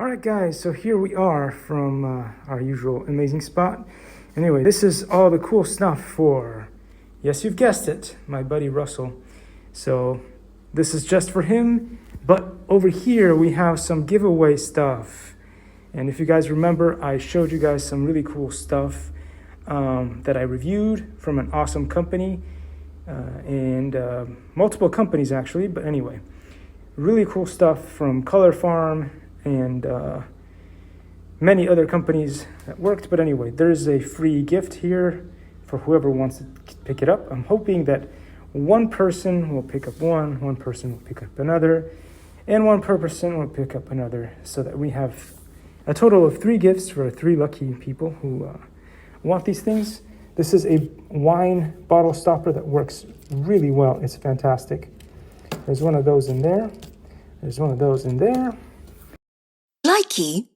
All right, guys, so here we are from our usual amazing spot. Anyway, this is all the cool stuff for, yes, you've guessed it, my buddy Russell. So this is just for him, but over here we have some giveaway stuff. And if you guys remember, I showed you guys some really cool stuff that I reviewed from an awesome company and multiple companies actually, but anyway, really cool stuff from Color Farm and many other companies that worked. But anyway, there's a free gift here for whoever wants to pick it up. I'm hoping that one person will pick up one person will pick up another, and one person will pick up another, so that we have a total of 3 gifts for 3 lucky people who want these things. This is a wine bottle stopper that works really well. It's fantastic. There's one of those in there. There's one of those in there. Likey